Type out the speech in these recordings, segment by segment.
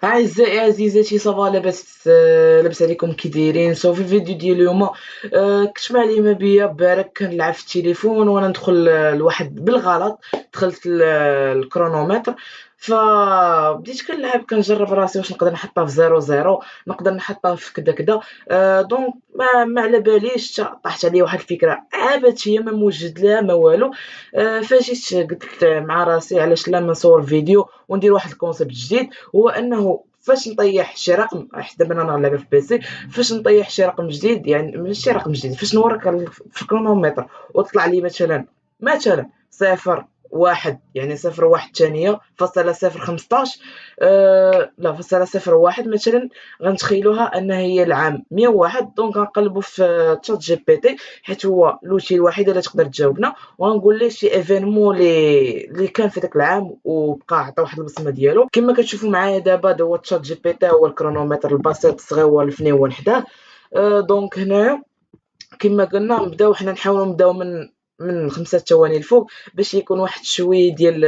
أعزائي عزيزاتي صافا لاباس لاباس عليكم كي دايرين. في الفيديو ديال اليوم كنت معلمة بيا بارك كنلعب في التليفون وانا ندخل لواحد بالغلط دخلت الكرونومتر. فبديت كنلعب كنجرب راسي واش نقدر نحطها في زيرو زيرو، نقدر نحطها في كدا كدا. دونك ما على باليش طاحت عليا واحد الفكرة عبثية ما موجد لها ما والو. فجيت قلت مع راسي علاش لا ما نصور فيديو وندير واحد الكونسيبت جديد، هو انه فاش نطيح شي رقم، حيت دابا انا نلعب في بيسي، فاش نطيح شي رقم جديد يعني ماشي شي رقم جديد، فاش نورك في الكرونومتر وطلع لي مثلا صفر واحد، يعني صفر واحد ثانية فاصلة صفر 15، لا فاصلة صفر واحد مثلا، غنتخيلوها انها هي العام 101. دونك غنقلبوا في تشات جي بي تي حيت هو لوتي الوحيد اللي تقدر تجاوبنا، وغنقول ليه شي ايفينمون اللي كان في داك العام وبقى عطى واحد البصمه ديالو. كما كتشوفوا معايا دابا هذا هو تشات جي بي تي، هو الكرونومتر البسيط الصغيور الفنيون حداه. دونك هنايا كما قلنا نبداو حنا نحاولوا نبداو من 5 ثواني الفوق باش يكون واحد شويه ديال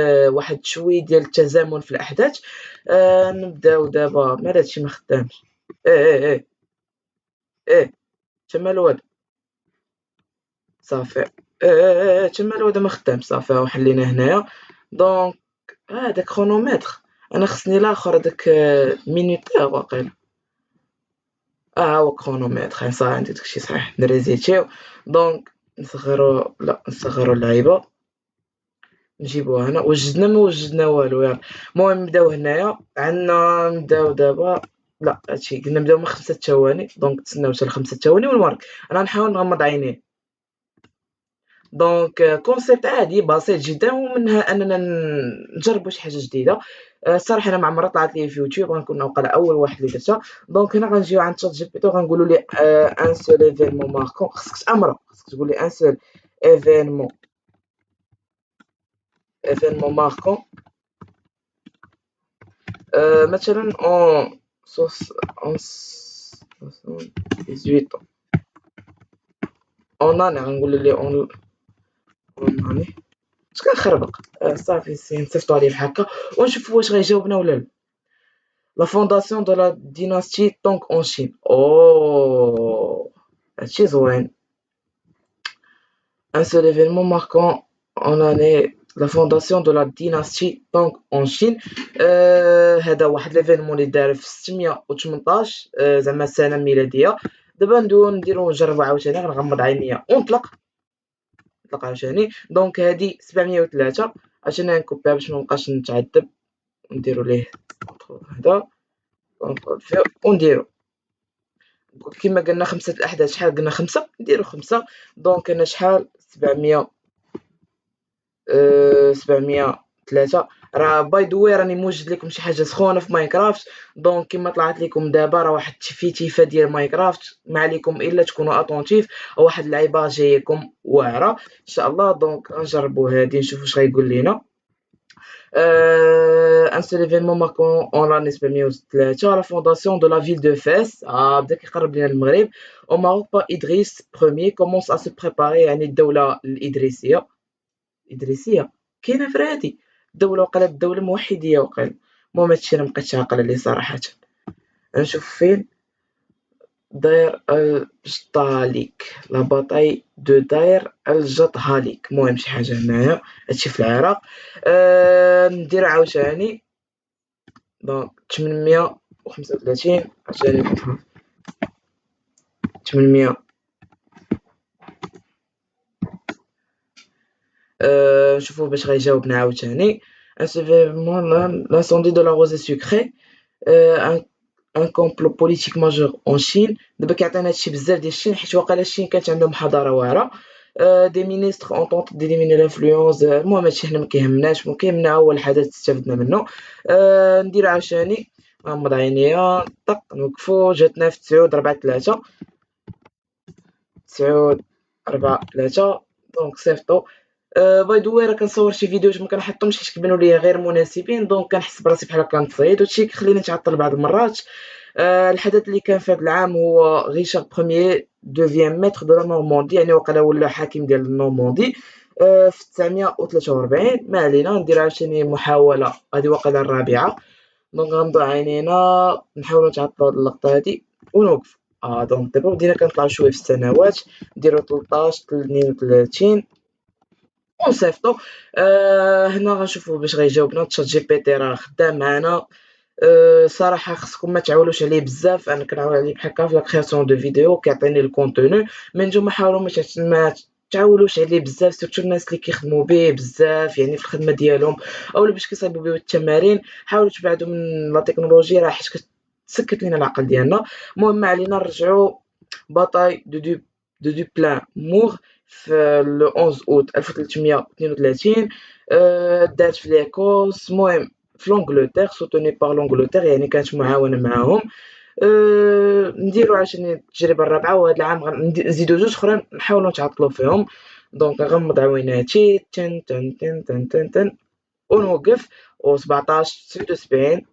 التزامن في الاحداث. نبداو دابا مال هادشي ما خدامش. ايه ايه تما الواد صافي. تما الواد ما خدامش صافي، وحلينا هنايا. دونك داك كرونومتر انا خصني الاخر داك مينوتير واقيلا. هو كرونومتر صافي، عندي داكشي صحيح نريزيتيو. دونك نصغرو اللعيبه، نجيبوها هنا، وجدنا ما وجدنا والو. يلا المهم نبداو هنايا، عندنا نبداو دابا. لا هادشي قلنا نبداو من 5 ثواني، دونك تسناو حتى ل5 ثواني ونورك. انا نحاول نغمض عيني. دونك كونسيبت عادي بسيط جدا، ومنها اننا نجربوا شي حاجه جديده. الصراحه انا ما عمرها طلعت لي في يوتيوب، غنكون وقيلا اول واحد اللي درتها. دونك هنا غنجيو عند شات جي بي تي وغنقولوا ليه ان سول ايفينمون ماركون. خصك تامره، خصك تقول لي ان سول ايفينمون ماركون. مثلا اون صوص اون 78 اون اني، غنقول ليه اون اني. اش كنخربق. صافي نصيفطو عليه بحال هكا ونشوفو واش غيجاوبنا ولا لا. La fondation de la dynastie Tang en Chine. Oh, هادشي زوين. Un seul événement marquant en année la fondation de la dynastie Tang en Chine. هذا واحد ليفينمون اللي دار في 618 زعما السنة الميلادية. دابا نديرو نجربو عاوتاني، غنغمض عينيا ونطلق عاوتاني. دونك هادي 703. عشان نكوبيها باش منبقاش نتعذب، ونديرو ليه هذا ونديرو كما قلنا 5 الأحداث. شحال قلنا 5، نديرو 5. دونك أنا شحال 703. راه باي ذا واي راني موجد لكم شي حاجة سخونة في ماينكرافت. دونك كما طلعت لكم دابا راه واحد التفيتيفة ديال ماينكرافت، ما عليكم إلا تكونوا أطونتيف. واحد اللعيبة جايكم واعرة إن شاء الله. دونك غنجربو هادي نشوفو واش غيقول لينا. un seul événement marquant en l'année 703 la fondation de la ville de Fès. بدا كيقرب لنا المغرب. au Maroc إدريس Ier commence à se préparer، يعني الدولة الإدريسية كاينة في رادي الدولة، وقيلا الدولة الموحدية وقيلا. المهم هادشي انا مبقيتش عاقلة عليه صراحة. نشوف فين داير الجطاليك، لا باطاي دو داير الجطهاليك. المهم شي حاجة هنايا، هادشي في العراق. ندير عاوتاني. دونك 835 عاوتاني 800. نشوفو باش غيجاوبنا عاوتاني. l'incendie de la rosée sucrée. un complot politique majeur en Chine. دابا كيعطينا هادشي بزاف ديال الصين، حيت واقيلا الصين كانت عندهم حضارة واعرة. دي مينيستر اون طونت ديليميني لانفلونس. المهم هادشي حنا مكيهمناش، كيهمنا هو الحدث استفدنا منه. ندير عاوتاني نغمض عينيا طق نوقفو. جاتنا في 9 4 3 9 4 3. دونك صيفطو. باي ذا واي راه كنصور شي فيديوهات ما كنحطهمش حيت كيبانوا ليا غير مناسبين، دونك كنحس براسي بحال كنتصيد، وهادشي كيخليني نتعطل بعض المرات. الحدث اللي كان في هذا العام هو غيشار بروميير دوفيام ميتر دو لا نورماندي، يعني وقيلا ولا حاكم ديال النورماندي في 943. ما علينا. ندير عاوتاني محاولة، هذه وقيلا الرابعة. دونك غنضو عينينا نحاولو نتعطلو هاد اللقطة هادي ونوقفو. دونك دابا بدينا كنطلعو شوية في السنوات، نديرو 13 32 ونصيفطو. هنا غنشوفو باش غيجاوبنا. تشات جي بي تي راه خدام معانا. صراحة خصكم ما تعولوش عليه بزاف، أنا كنعول عليه بحال هكا في لا كرياسيون دو فيديو كيعطيني الكونتوني، مي نتوما حاولوا ما تعولوش عليه بزاف، سورتو الناس اللي كيخدموا به بزاف يعني في الخدمة ديالهم أولا باش كيصايبوا به التمارين. حاولوا تبعدوا من لا تكنولوجيا راه حيت كتسكت لينا العقل ديالنا. المهم ما علينا نرجعوا. باتاي دو بلان مور في لو 11 اوت 1332. دارت في ليكوس. المهم في لونجلتير سوتوني باغ لونجلتير يعني كانت معاونة معاهم. نديرو عاوتاني التجربة الرابعة وهاد العام نزيدو جوج خرين نحاولو نتعطلو فيهم. دونك نغمض عويناتي تن تن تن تن تن تن ونوقف. و 17 79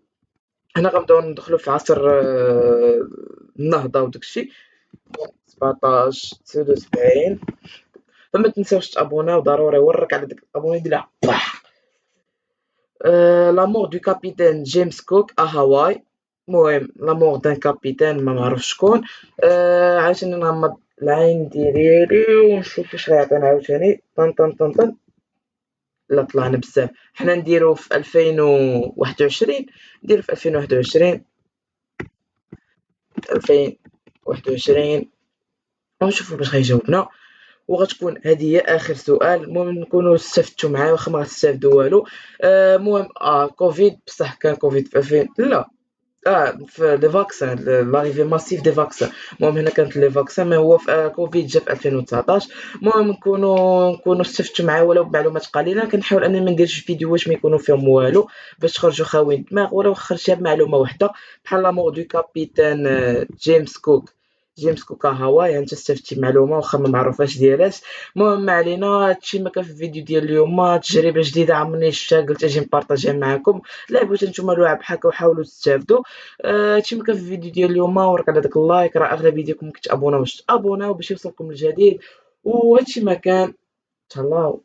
هنا غنبداو ندخلو في عصر النهضة وداكشي. 17 79 فما تنساوش تابوناو ضروري ورك على ديك الابوني ديالها طاح. لا مور دو كابيتان جيمس كوك هاواي. المهم لا مور دان كابيتان ما معرف شكون. عاوتاني نغمض العين ديالي ونشوف واش غيعطينا عاوتاني. طن طن طن طن. لا طلعنا بزاف. حنا نديرو في 2021. نديرو في 2021 2021 ونشوفو باش غيجاوبنا. وغتكون هذه هي اخر سؤال. المهم نكونوا استفدتوا معايا واخا ما غتستافدوا والو. المهم كوفيد بصح كان كوفيد في 2000 لا. في لي فاكسان لاريفي ماسيف دي فاكسان. المهم هنا كانت لي فاكسان ما هو في كوفيد جا في 2019. المهم نكونوا استفدتوا معايا ولو بمعلومات قليله. كنحاول انني ما نديرش فيديوهات ما يكونوا فيهم والو باش تخرجوا خاويين الدماغ ولو خرجتها بمعلومه واحده بحال لا مور دو كابيتان جيمس كوك. جيمس كوك هاواي انت استفدتي معلومه واخا ما معروفاش ديالاش. المهم ما علينا. هادشي ما كان في الفيديو ديال اليوم. تجربه جديده عمرني شفتها قلت اجي نبارطاجيها معكم. لا بغيتو نتوما لعب بحال هكا وحاولوا تستافدوا. هادشي ما كان في الفيديو ديال اليوم. ورك على داك اللايك راه اغلبيه ديالكم كتابوناو باش تابوناو باش يوصلكم الجديد. وهادشي ما كان. تهلاو.